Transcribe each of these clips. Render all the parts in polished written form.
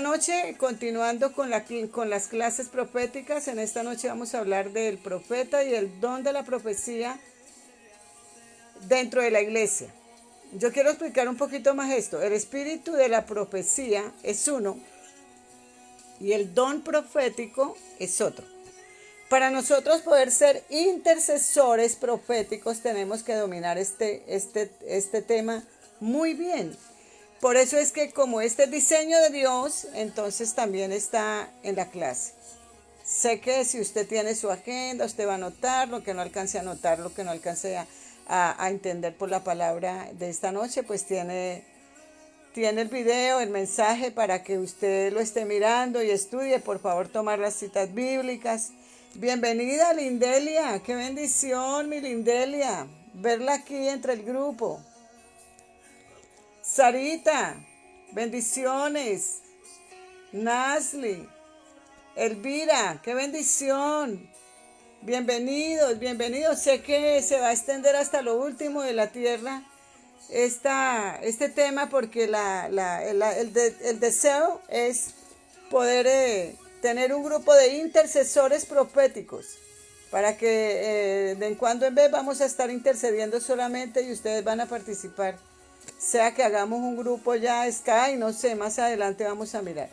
noche, continuando con las clases proféticas, en esta noche vamos a hablar del profeta y el don de la profecía dentro de la iglesia. Yo quiero explicar un poquito más esto. El espíritu de la profecía es uno y el don profético es otro. Para nosotros poder ser intercesores proféticos tenemos que dominar este tema muy bien. Por eso es que como este diseño de Dios, entonces también está en la clase. Sé que si usted tiene su agenda, usted va a anotar lo que no alcance a anotar, lo que no alcance a entender por la palabra de esta noche, pues tiene el video, el mensaje para que usted lo esté mirando y estudie. Por favor, tomar las citas bíblicas. Bienvenida, Lindelia. Qué bendición, mi Lindelia, verla aquí entre el grupo. Sarita, bendiciones. Nasli, Elvira, qué bendición. Bienvenidos, bienvenidos. Sé que se va a extender hasta lo último de la tierra este tema, porque el deseo es poder tener un grupo de intercesores proféticos para que de en cuando en vez vamos a estar intercediendo solamente y ustedes van a participar. Sea que hagamos un grupo ya Sky, no sé, más adelante vamos a mirar.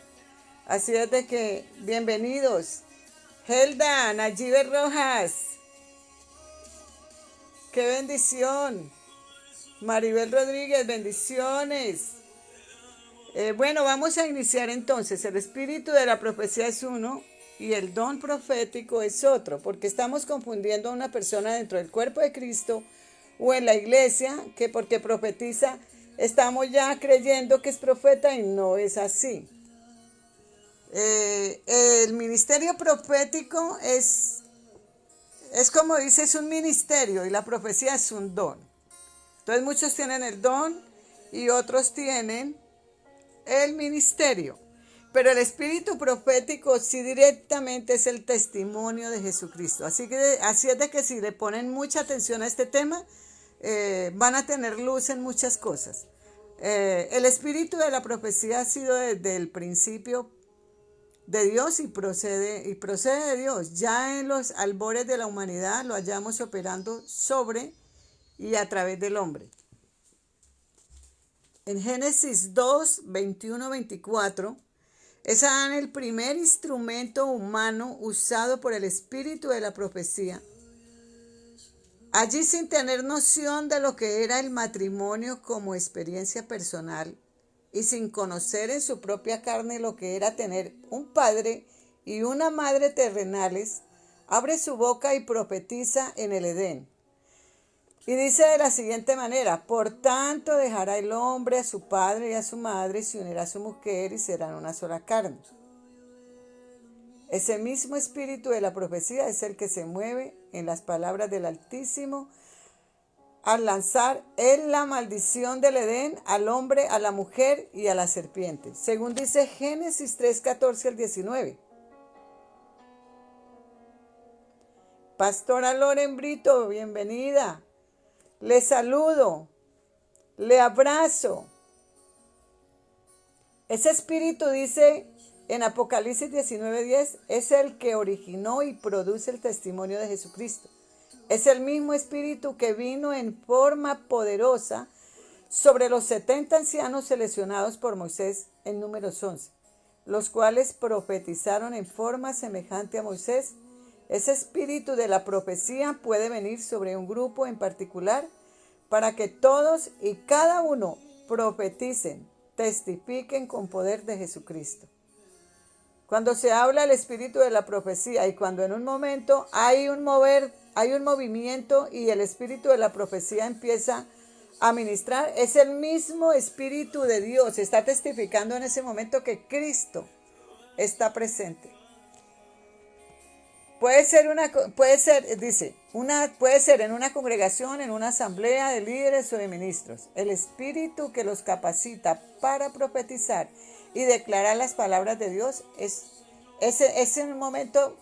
Así es de que, bienvenidos. Helda, Nayibe Rojas, qué bendición. Maribel Rodríguez, bendiciones. Bueno, vamos a iniciar entonces. El espíritu de la profecía es uno y el don profético es otro, porque estamos confundiendo a una persona dentro del cuerpo de Cristo o en la iglesia que porque profetiza estamos ya creyendo que es profeta y no es así. El ministerio profético es como dice, es un ministerio y la profecía es un don. Entonces muchos tienen el don y otros tienen el ministerio. Pero el espíritu profético sí directamente es el testimonio de Jesucristo. Así es de que si le ponen mucha atención a este tema, van a tener luz en muchas cosas. El espíritu de la profecía ha sido desde el principio de Dios y procede de Dios. Ya en los albores de la humanidad lo hallamos operando sobre y a través del hombre. En Génesis 2, 21, 24, es Adán el primer instrumento humano usado por el espíritu de la profecía. Allí, sin tener noción de lo que era el matrimonio como experiencia personal y sin conocer en su propia carne lo que era tener un padre y una madre terrenales, abre su boca y profetiza en el Edén. Y dice de la siguiente manera: por tanto dejará el hombre a su padre y a su madre y se unirá a su mujer y serán una sola carne. Ese mismo espíritu de la profecía es el que se mueve en las palabras del Altísimo al lanzar en la maldición del Edén al hombre, a la mujer y a la serpiente, según dice Génesis 3, 14 al 19. Pastora Loren Brito, bienvenida. Le saludo, le abrazo. Ese espíritu, dice en Apocalipsis 19:10, es el que originó y produce el testimonio de Jesucristo. Es el mismo espíritu que vino en forma poderosa sobre los 70 ancianos seleccionados por Moisés en Números 11, los cuales profetizaron en forma semejante a Moisés. Ese espíritu de la profecía puede venir sobre un grupo en particular para que todos y cada uno profeticen, testifiquen con poder de Jesucristo. Cuando se habla del espíritu de la profecía y cuando en un momento hay un movimiento y el espíritu de la profecía empieza a ministrar, es el mismo espíritu de Dios, está testificando en ese momento que Cristo está presente. Puede ser en una congregación, en una asamblea de líderes o de ministros. El espíritu que los capacita para profetizar y declarar las palabras de Dios es en un momento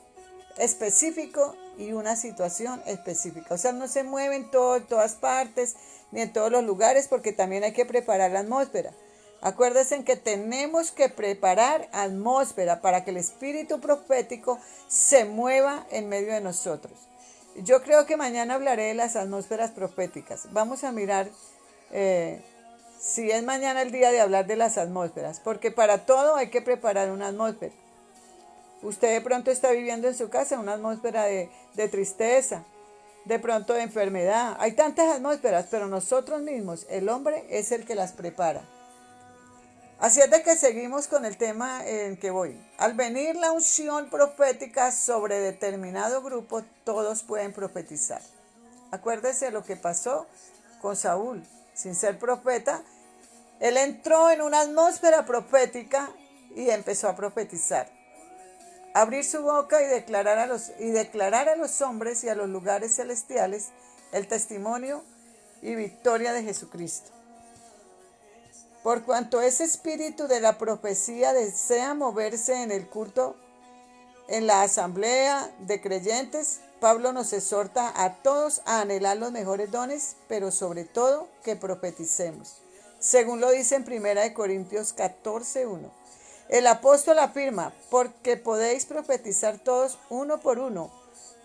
específico y una situación específica. O sea, no se mueve en todas partes ni en todos los lugares, porque también hay que preparar la atmósfera. Acuérdense en que tenemos que preparar atmósfera para que el espíritu profético se mueva en medio de nosotros. Yo creo que mañana hablaré de las atmósferas proféticas. Vamos a mirar si es mañana el día de hablar de las atmósferas, porque para todo hay que preparar una atmósfera. Usted de pronto está viviendo en su casa una atmósfera de tristeza, de pronto de enfermedad. Hay tantas atmósferas, pero nosotros mismos, el hombre, es el que las prepara. Así es de que seguimos con el tema en que voy. Al venir la unción profética sobre determinado grupo, todos pueden profetizar. Acuérdese lo que pasó con Saúl. Sin ser profeta, él entró en una atmósfera profética y empezó a profetizar. Abrir su boca y declarar a los hombres y a los lugares celestiales el testimonio y victoria de Jesucristo. Por cuanto ese espíritu de la profecía desea moverse en el culto, en la asamblea de creyentes, Pablo nos exhorta a todos a anhelar los mejores dones, pero sobre todo que profeticemos. Según lo dice en 1 Corintios 14:1. El apóstol afirma, porque podéis profetizar todos uno por uno,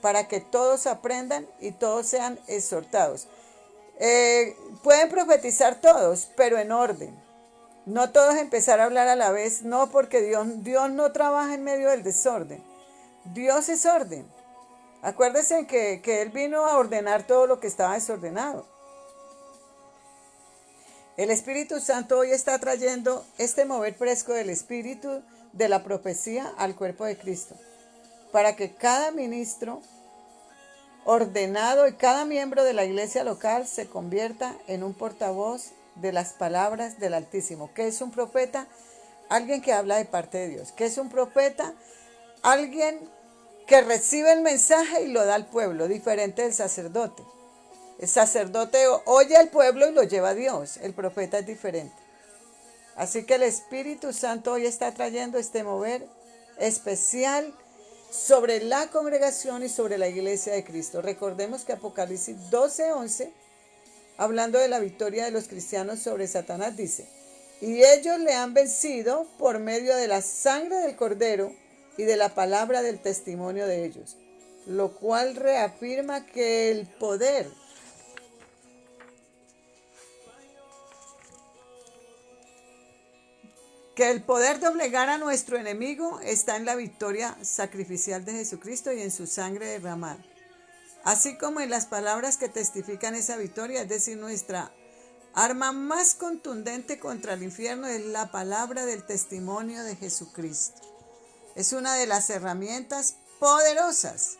para que todos aprendan y todos sean exhortados. Pueden profetizar todos, pero en orden. No todos empezar a hablar a la vez, no, porque Dios no trabaja en medio del desorden. Dios es orden. Acuérdense que Él vino a ordenar todo lo que estaba desordenado. El Espíritu Santo hoy está trayendo este mover fresco del Espíritu de la profecía al cuerpo de Cristo, para que cada ministro ordenado y cada miembro de la iglesia local se convierta en un portavoz de las palabras del Altísimo. ¿Qué es un profeta? Alguien que habla de parte de Dios. ¿Qué es un profeta? Alguien que recibe el mensaje y lo da al pueblo, diferente del sacerdote. El sacerdote oye al pueblo y lo lleva a Dios. El profeta es diferente. Así que el Espíritu Santo hoy está trayendo este mover especial sobre la congregación y sobre la iglesia de Cristo. Recordemos que Apocalipsis 12:11, hablando de la victoria de los cristianos sobre Satanás, dice: y ellos le han vencido por medio de la sangre del Cordero y de la palabra del testimonio de ellos, lo cual reafirma que el poder de obligar a nuestro enemigo está en la victoria sacrificial de Jesucristo y en su sangre derramada, así como en las palabras que testifican esa victoria. Es decir, nuestra arma más contundente contra el infierno es la palabra del testimonio de Jesucristo. Es una de las herramientas poderosas,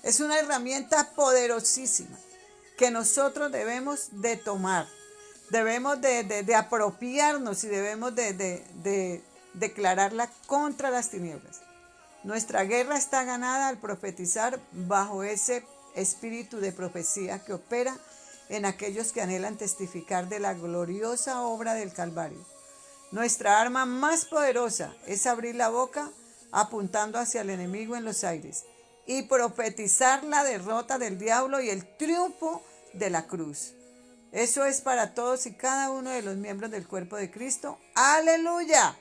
es una herramienta poderosísima que nosotros debemos de tomar. Debemos de apropiarnos y debemos de declararla contra las tinieblas. Nuestra guerra está ganada al profetizar bajo ese espíritu de profecía que opera en aquellos que anhelan testificar de la gloriosa obra del Calvario. Nuestra arma más poderosa es abrir la boca apuntando hacia el enemigo en los aires y profetizar la derrota del diablo y el triunfo de la cruz. Eso es para todos y cada uno de los miembros del cuerpo de Cristo. ¡Aleluya!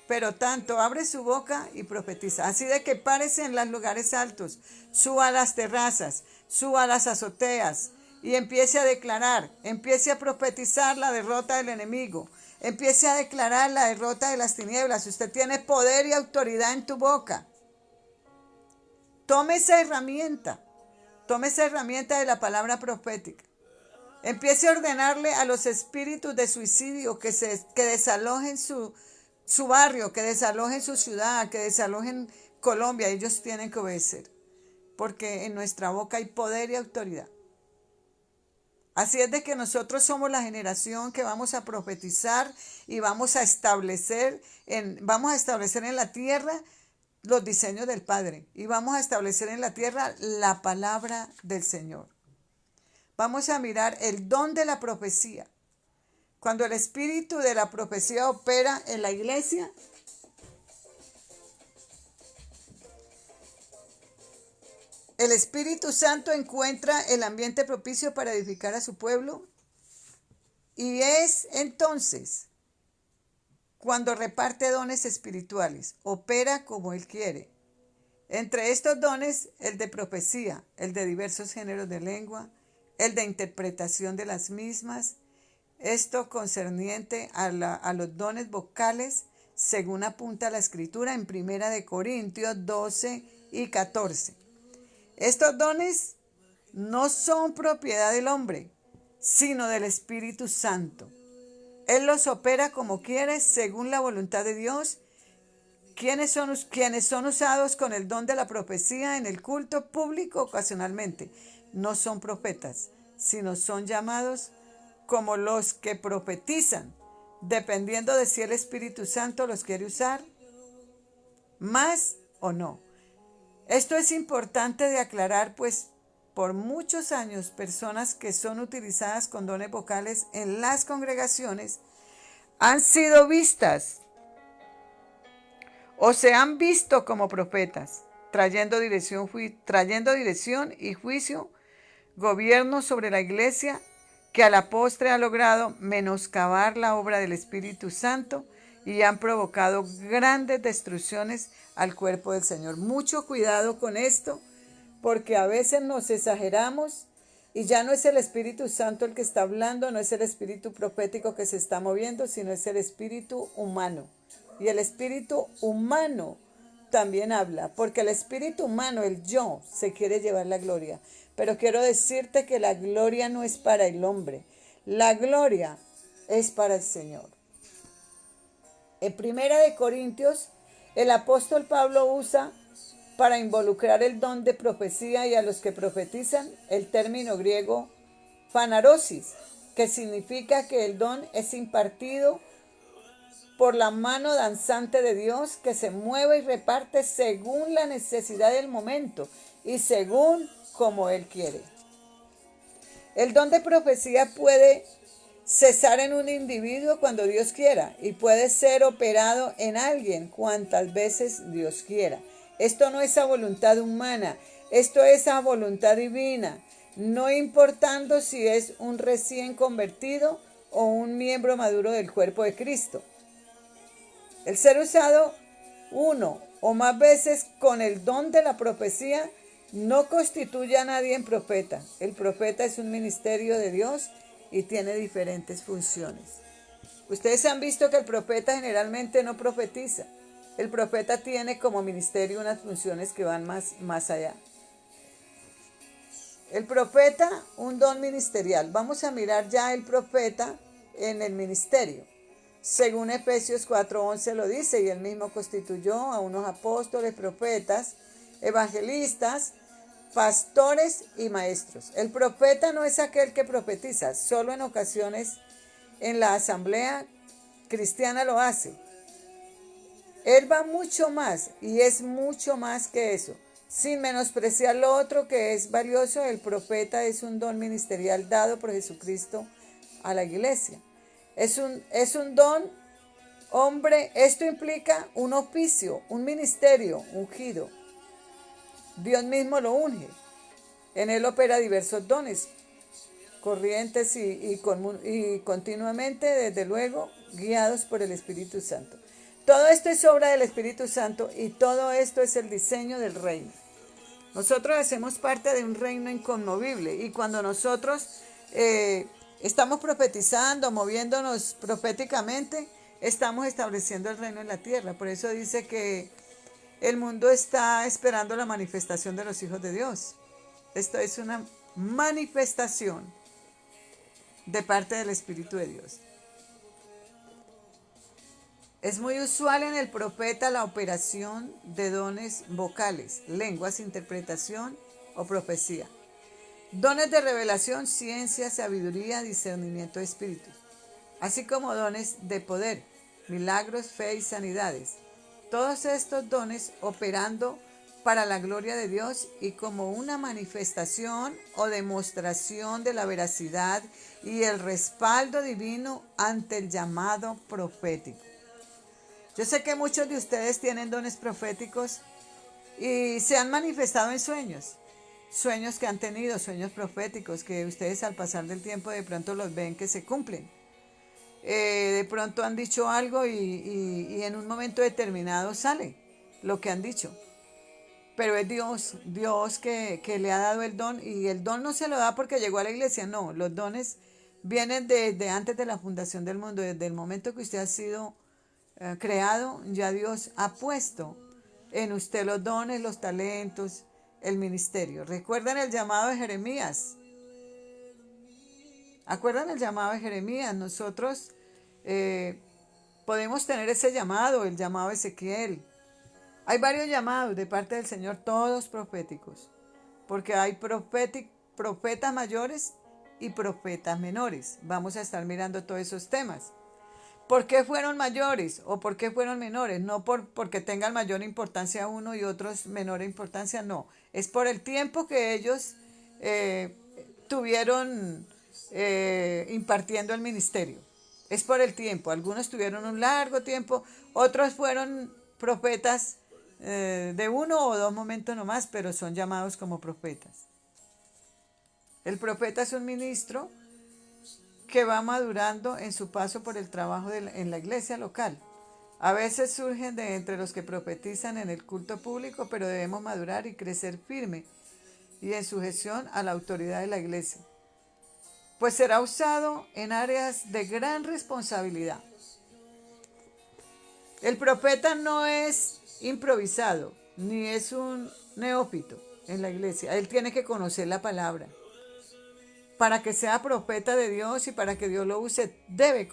Pero tanto abre su boca y profetiza. Así de que párese en los lugares altos, suba a las terrazas, suba a las azoteas y empiece a declarar, empiece a profetizar la derrota del enemigo, empiece a declarar la derrota de las tinieblas. Usted tiene poder y autoridad en tu boca. Tome esa herramienta de la palabra profética. Empiece a ordenarle a los espíritus de suicidio que desalojen su barrio, que desalojen su ciudad, que desalojen Colombia. Ellos tienen que obedecer, porque en nuestra boca hay poder y autoridad. Así es de que nosotros somos la generación que vamos a profetizar y vamos a establecer en la tierra los diseños del Padre, y vamos a establecer en la tierra la palabra del Señor. Vamos a mirar el don de la profecía. Cuando el espíritu de la profecía opera en la iglesia, el Espíritu Santo encuentra el ambiente propicio para edificar a su pueblo, y es entonces cuando reparte dones espirituales, opera como Él quiere. Entre estos dones, el de profecía, el de diversos géneros de lengua, el de interpretación de las mismas, esto concerniente a los dones vocales, según apunta la Escritura en 1 Corintios 12 y 14. Estos dones no son propiedad del hombre, sino del Espíritu Santo. Él los opera como quiere, según la voluntad de Dios. Quienes son usados con el don de la profecía en el culto público ocasionalmente no son profetas, sino son llamados como los que profetizan, dependiendo de si el Espíritu Santo los quiere usar más o no. Esto es importante de aclarar, pues por muchos años personas que son utilizadas con dones vocales en las congregaciones han sido vistas o se han visto como profetas, trayendo dirección y juicio, gobierno sobre la iglesia, que a la postre ha logrado menoscabar la obra del Espíritu Santo y han provocado grandes destrucciones al cuerpo del Señor. Mucho cuidado con esto, porque a veces nos exageramos y ya no es el Espíritu Santo el que está hablando, no es el espíritu profético que se está moviendo, sino es el espíritu humano. Y el espíritu humano también habla, porque el espíritu humano, el yo, se quiere llevar la gloria. Pero quiero decirte que la gloria no es para el hombre, la gloria es para el Señor. En 1 Corintios, el apóstol Pablo usa para involucrar el don de profecía y a los que profetizan el término griego phanarosis, que significa que el don es impartido por la mano danzante de Dios, que se mueve y reparte según la necesidad del momento y según como Él quiere. El don de profecía puede cesar en un individuo cuando Dios quiera y puede ser operado en alguien cuantas veces Dios quiera. Esto no es a voluntad humana, esto es a voluntad divina, no importando si es un recién convertido o un miembro maduro del cuerpo de Cristo. El ser usado uno o más veces con el don de la profecía no constituye a nadie en profeta. El profeta es un ministerio de Dios y tiene diferentes funciones. Ustedes han visto que el profeta generalmente no profetiza. El profeta tiene como ministerio unas funciones que van más allá. El profeta, un don ministerial. Vamos a mirar ya el profeta en el ministerio. Según Efesios 4:11 lo dice, y él mismo constituyó a unos apóstoles, profetas, evangelistas, pastores y maestros. El profeta no es aquel que profetiza, solo en ocasiones en la asamblea cristiana lo hace. Él va mucho más y es mucho más que eso. Sin menospreciar lo otro que es valioso, el profeta es un don ministerial dado por Jesucristo a la iglesia. Es un don, hombre, esto implica un oficio, un ministerio ungido. Dios mismo lo unge. En él opera diversos dones, corrientes y continuamente, desde luego, guiados por el Espíritu Santo. Todo esto es obra del Espíritu Santo y todo esto es el diseño del reino. Nosotros hacemos parte de un reino inconmovible y cuando nosotros estamos profetizando, moviéndonos proféticamente, estamos estableciendo el reino en la tierra. Por eso dice que el mundo está esperando la manifestación de los hijos de Dios. Esto es una manifestación de parte del Espíritu de Dios. Es muy usual en el profeta la operación de dones vocales, lenguas, interpretación o profecía. Dones de revelación, ciencia, sabiduría, discernimiento de espíritus, así como dones de poder, milagros, fe y sanidades. Todos estos dones operando para la gloria de Dios y como una manifestación o demostración de la veracidad y el respaldo divino ante el llamado profético. Yo sé que muchos de ustedes tienen dones proféticos y se han manifestado en sueños que han tenido, sueños proféticos que ustedes al pasar del tiempo de pronto los ven que se cumplen. de pronto han dicho algo y en un momento determinado sale lo que han dicho. Pero es Dios que le ha dado el don, y el don no se lo da porque llegó a la iglesia, no, los dones vienen desde antes de la fundación del mundo, desde el momento que usted ha sido creado, ya Dios ha puesto en usted los dones, los talentos, el ministerio. ¿Recuerdan el llamado de Jeremías? ¿Acuerdan el llamado de Jeremías? Nosotros eh, podemos tener ese llamado, el llamado de Ezequiel. Hay varios llamados de parte del Señor, todos proféticos, porque hay profetas mayores y profetas menores. Vamos a estar mirando todos esos temas. ¿Por qué fueron mayores o por qué fueron menores? No porque tengan mayor importancia uno y otros menor importancia, no. Es por el tiempo que ellos eh, tuvieron impartiendo el ministerio. Es por el tiempo. Algunos tuvieron un largo tiempo, otros fueron profetas de uno o dos momentos nomás, pero son llamados como profetas. El profeta es un ministro que va madurando en su paso por el trabajo en la iglesia local. A veces surgen de entre los que profetizan en el culto público, pero debemos madurar y crecer firme y en sujeción a la autoridad de la iglesia, pues será usado en áreas de gran responsabilidad. El profeta no es improvisado, ni es un neófito en la iglesia. Él tiene que conocer la palabra. Para que sea profeta de Dios y para que Dios lo use, debe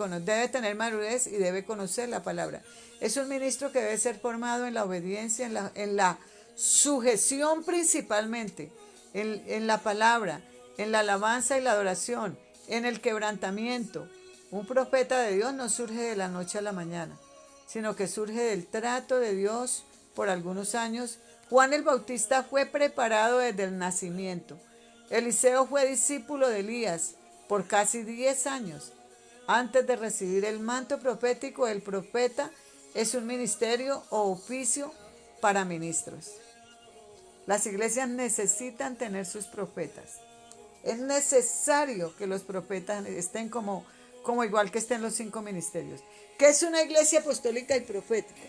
tener madurez y debe conocer la palabra. Es un ministro que debe ser formado en la obediencia, en la sujeción principalmente, en la palabra, en la alabanza y la adoración, en el quebrantamiento. Un profeta de Dios no surge de la noche a la mañana, sino que surge del trato de Dios por algunos años. Juan el Bautista fue preparado desde el nacimiento. Eliseo fue discípulo de Elías por casi 10 años. Antes de recibir el manto profético, el profeta es un ministerio o oficio para ministros. Las iglesias necesitan tener sus profetas. Es necesario que los profetas estén como igual que estén los 5 ministerios. ¿Qué es una iglesia apostólica y profética?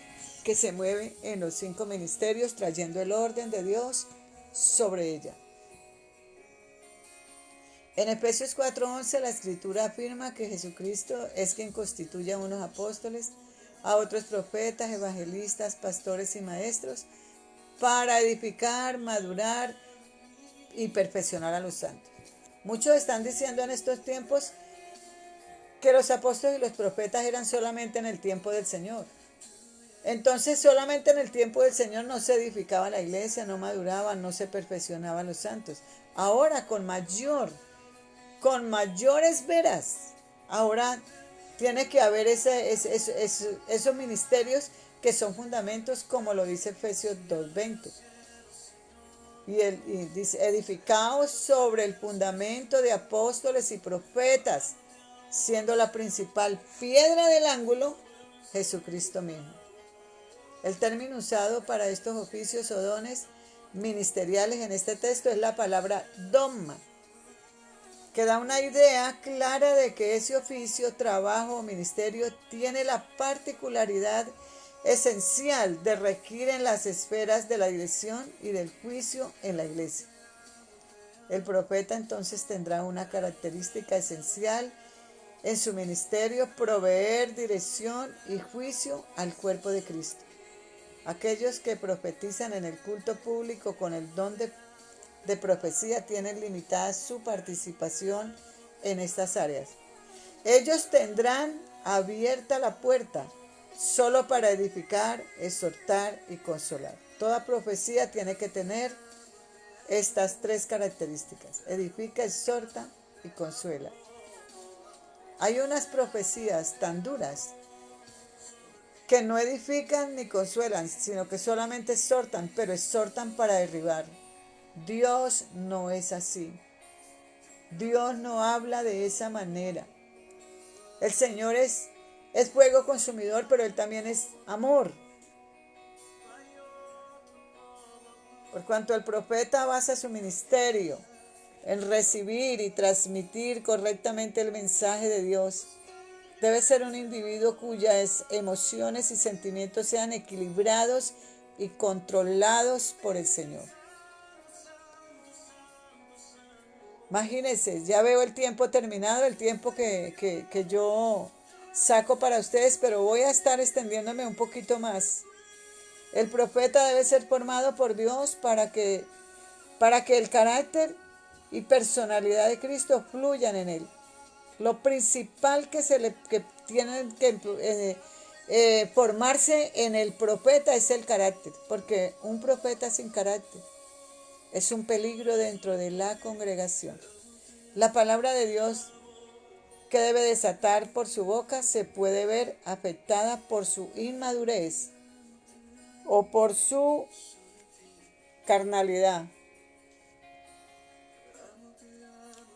Que se mueve en los 5 ministerios trayendo el orden de Dios sobre ella. En Efesios 4:11 la escritura afirma que Jesucristo es quien constituye a unos apóstoles, a otros profetas, evangelistas, pastores y maestros, para edificar, madurar y perfeccionar a los santos. Muchos están diciendo en estos tiempos que los apóstoles y los profetas eran solamente en el tiempo del Señor. Entonces solamente en el tiempo del Señor no se edificaba la iglesia, no maduraban, no se perfeccionaban los santos. Ahora con mayores veras, ahora tiene que haber esos ministerios que son fundamentos, como lo dice Efesios 2:20. Y dice, edificados sobre el fundamento de apóstoles y profetas, siendo la principal piedra del ángulo Jesucristo mismo. El término usado para estos oficios o dones ministeriales en este texto es la palabra dogma, que da una idea clara de que ese oficio, trabajo o ministerio tiene la particularidad esencial de regir en las esferas de la dirección y del juicio en la iglesia. El profeta entonces tendrá una característica esencial en su ministerio: proveer dirección y juicio al cuerpo de Cristo. Aquellos que profetizan en el culto público con el don de profecía tienen limitada su participación en estas áreas. Ellos tendrán abierta la puerta solo para edificar, exhortar y consolar. Toda profecía tiene que tener estas 3 características: edifica, exhorta y consuela. Hay unas profecías tan duras que no edifican ni consuelan, sino que solamente exhortan, pero exhortan para derribar. Dios no es así. Dios no habla de esa manera. El Señor es fuego consumidor, pero Él también es amor. Por cuanto el profeta basa su ministerio en recibir y transmitir correctamente el mensaje de Dios, Debe ser un individuo cuyas emociones y sentimientos sean equilibrados y controlados por el Señor. Imagínense, ya veo el tiempo terminado, el tiempo que yo saco para ustedes, pero voy a estar extendiéndome un poquito más. El profeta debe ser formado por Dios para que el carácter y personalidad de Cristo fluyan en él. Lo principal que tienen que formarse en el profeta es el carácter, porque un profeta sin carácter es un peligro dentro de la congregación. La palabra de Dios que debe desatar por su boca se puede ver afectada por su inmadurez o por su carnalidad.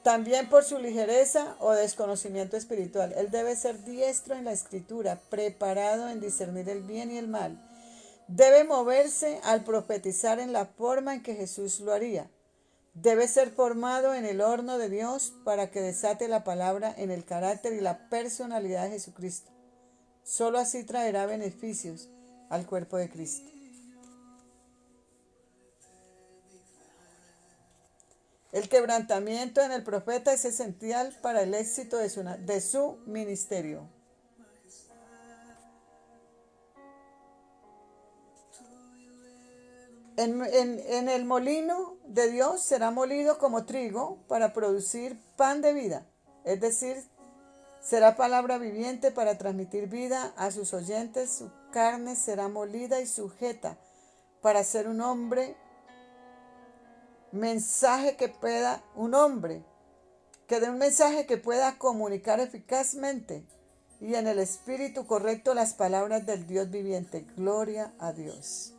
También por su ligereza o desconocimiento espiritual. Él debe ser diestro en la escritura, preparado en discernir el bien y el mal. Debe moverse al profetizar en la forma en que Jesús lo haría. Debe ser formado en el horno de Dios para que desate la palabra en el carácter y la personalidad de Jesucristo. Solo así traerá beneficios al cuerpo de Cristo. El quebrantamiento en el profeta es esencial para el éxito de su ministerio. En el molino de Dios será molido como trigo para producir pan de vida, es decir, será palabra viviente para transmitir vida a sus oyentes. Su carne será molida y sujeta para ser un hombre que dé un mensaje que pueda comunicar eficazmente y en el espíritu correcto las palabras del Dios viviente. Gloria a Dios.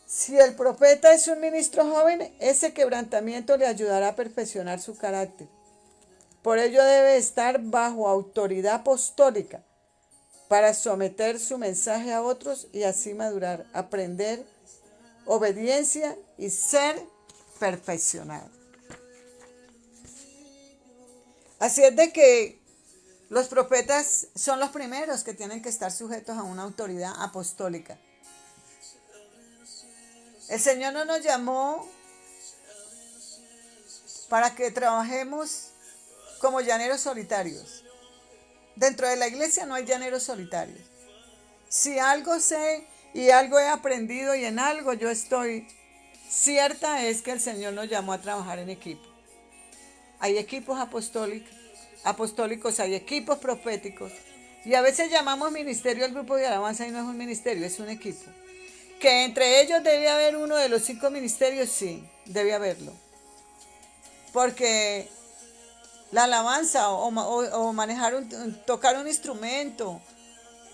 Si el profeta es un ministro joven, ese quebrantamiento le ayudará a perfeccionar su carácter. Por ello debe estar bajo autoridad apostólica para someter su mensaje a otros y así madurar, aprender obediencia y ser perfeccionado. Así es de que los profetas son los primeros que tienen que estar sujetos a una autoridad apostólica. El Señor no nos llamó para que trabajemos como llaneros solitarios. Dentro de la iglesia no hay llaneros solitarios. Si algo sé y algo he aprendido y en algo yo estoy cierta es que el Señor nos llamó a trabajar en equipo. Hay equipos apostólicos, hay equipos proféticos y a veces llamamos ministerio al grupo de alabanza y no es un ministerio, es un equipo. Que entre ellos debe haber uno de los 5 ministerios, sí, debe haberlo. Porque la alabanza o manejar tocar un instrumento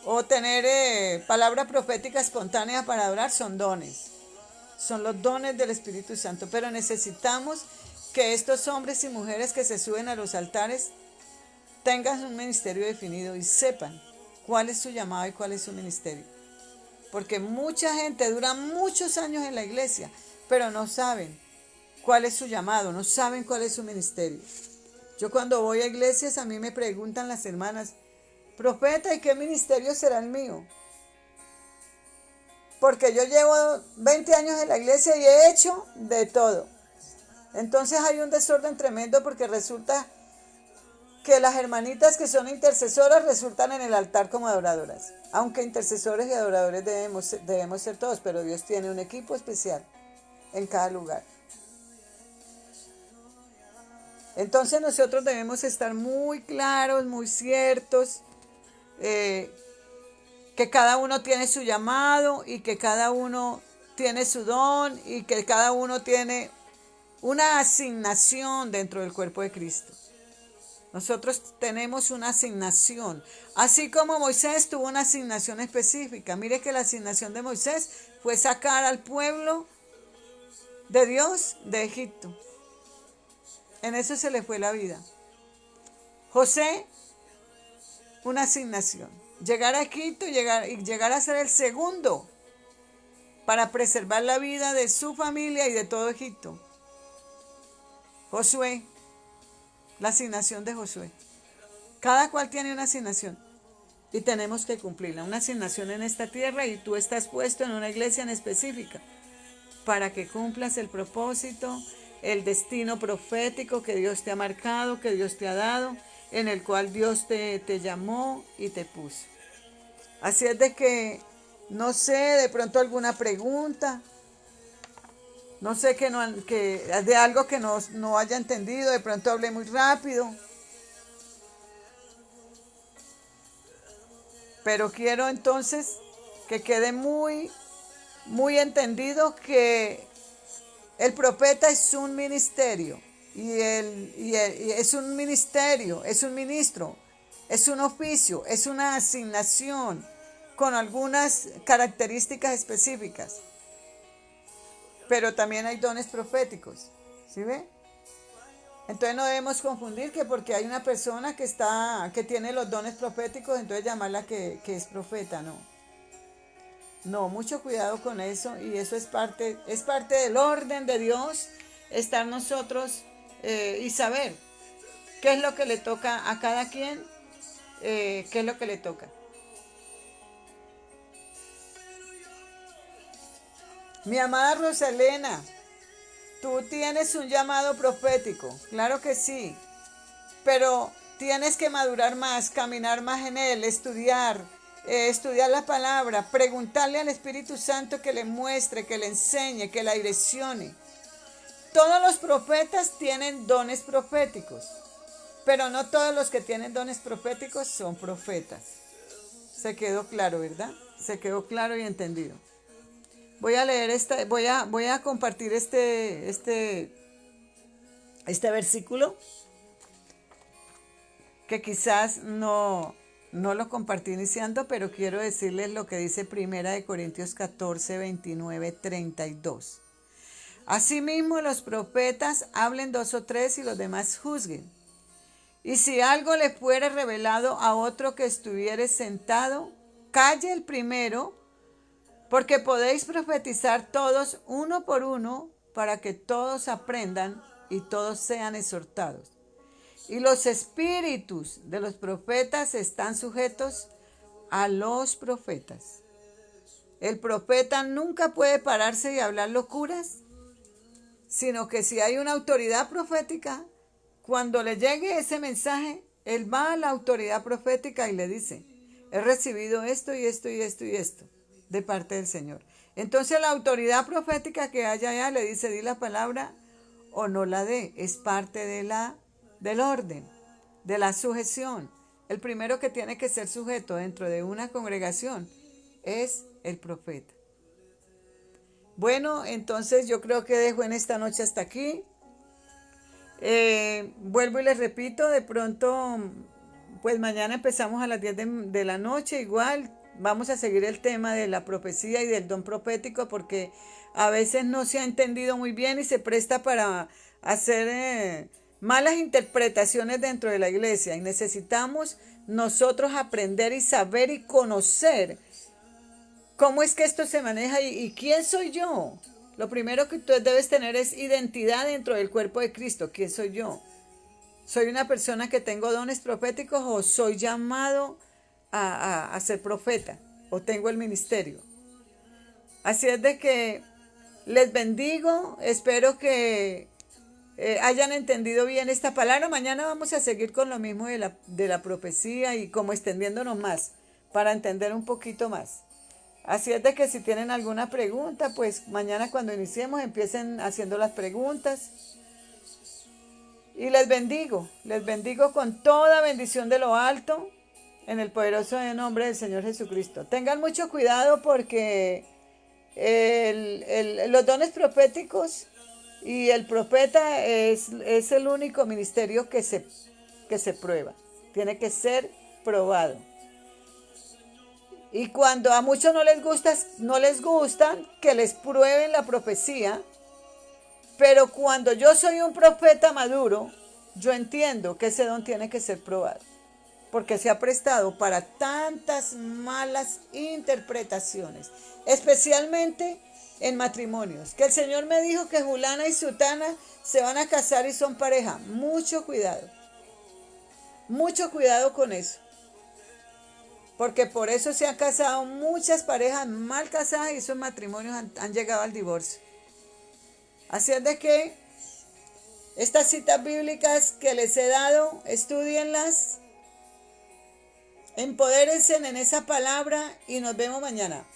o tener palabra profética espontánea para hablar son dones. Son los dones del Espíritu Santo. Pero necesitamos que estos hombres y mujeres que se suben a los altares tengan un ministerio definido y sepan cuál es su llamado y cuál es su ministerio. Porque mucha gente dura muchos años en la iglesia, pero no saben cuál es su llamado, no saben cuál es su ministerio. Yo cuando voy a iglesias, a mí me preguntan las hermanas, profeta, ¿y qué ministerio será el mío? Porque yo llevo 20 años en la iglesia y he hecho de todo. Entonces hay un desorden tremendo porque resulta que las hermanitas que son intercesoras resultan en el altar como adoradoras. Aunque intercesores y adoradores debemos ser todos, pero Dios tiene un equipo especial en cada lugar. Entonces nosotros debemos estar muy claros, muy ciertos, que cada uno tiene su llamado y que cada uno tiene su don y que cada uno tiene una asignación dentro del cuerpo de Cristo. Nosotros tenemos una asignación, así como Moisés tuvo una asignación específica. Mire que la asignación de Moisés fue sacar al pueblo de Dios de Egipto. En eso se le fue la vida. José, una asignación. Llegar a Egipto y llegar a ser el segundo para preservar la vida de su familia y de todo Egipto. Josué, la asignación de Josué. Cada cual tiene una asignación y tenemos que cumplirla. Una asignación en esta tierra y tú estás puesto en una iglesia en específica para que cumplas el propósito, el destino profético que Dios te ha marcado, que Dios te ha dado, en el cual Dios te llamó y te puso. Así es de que, no sé, de pronto alguna pregunta, no sé que de algo que no haya entendido, de pronto hablé muy rápido, pero quiero entonces que quede muy, muy entendido que el profeta es un ministerio y es un ministerio, es un ministro, es un oficio, es una asignación con algunas características específicas. Pero también hay dones proféticos, ¿sí ve? Entonces no debemos confundir que porque hay una persona que tiene los dones proféticos, entonces llamarla que es profeta, no. No, mucho cuidado con eso y eso es parte del orden de Dios, estar nosotros y saber qué es lo que le toca a cada quien, qué es lo que le toca. Mi amada Rosalena, tú tienes un llamado profético, claro que sí, pero tienes que madurar más, caminar más en él, estudiar la palabra, preguntarle al Espíritu Santo que le muestre, que le enseñe, que la direccione. Todos los profetas tienen dones proféticos, pero no todos los que tienen dones proféticos son profetas. Se quedó claro, ¿verdad? Se quedó claro y entendido. Voy a leer voy a compartir este versículo que quizás no lo compartí iniciando, pero quiero decirles lo que dice 1 Corintios 14, 29, 32. Asimismo, los profetas hablen 2 o 3 y los demás juzguen. Y si algo le fuere revelado a otro que estuviere sentado, calle el primero, porque podéis profetizar todos uno por uno, para que todos aprendan y todos sean exhortados. Y los espíritus de los profetas están sujetos a los profetas. El profeta nunca puede pararse y hablar locuras, sino que si hay una autoridad profética, cuando le llegue ese mensaje, él va a la autoridad profética y le dice, he recibido esto y esto y esto y esto de parte del Señor. Entonces la autoridad profética que haya allá le dice, di la palabra o no la dé. Es parte del orden, de la sujeción. El primero que tiene que ser sujeto dentro de una congregación es el profeta. Bueno, entonces yo creo que dejo en esta noche hasta aquí. Vuelvo y les repito, de pronto, pues mañana empezamos a las 10 de la noche, igual vamos a seguir el tema de la profecía y del don profético, porque a veces no se ha entendido muy bien y se presta para hacer malas interpretaciones dentro de la iglesia, y necesitamos nosotros aprender y saber y conocer cómo es que esto se maneja y quién soy yo. Lo primero que tú debes tener es identidad dentro del cuerpo de Cristo. ¿Quién soy yo? ¿Soy una persona que tengo dones proféticos o soy llamado a ser profeta o tengo el ministerio? Así es de que les bendigo. Espero que hayan entendido bien esta palabra. Mañana vamos a seguir con lo mismo de la profecía y como extendiéndonos más para entender un poquito más. Así es de que si tienen alguna pregunta, pues mañana cuando iniciemos empiecen haciendo las preguntas. Y les bendigo con toda bendición de lo alto, en el poderoso nombre del Señor Jesucristo. Tengan mucho cuidado porque los dones proféticos y el profeta es el único ministerio que se prueba. Tiene que ser probado. Y cuando a muchos no les gusta que les prueben la profecía, pero cuando yo soy un profeta maduro, yo entiendo que ese don tiene que ser probado, porque se ha prestado para tantas malas interpretaciones, especialmente en matrimonios, que el Señor me dijo que Julana y Sutana se van a casar y son pareja. Mucho cuidado, Mucho cuidado con eso. Porque por eso se han casado muchas parejas mal casadas y esos matrimonios han llegado al divorcio. Así es de que estas citas bíblicas que les he dado, estudienlas, empodérense en esa palabra y nos vemos mañana.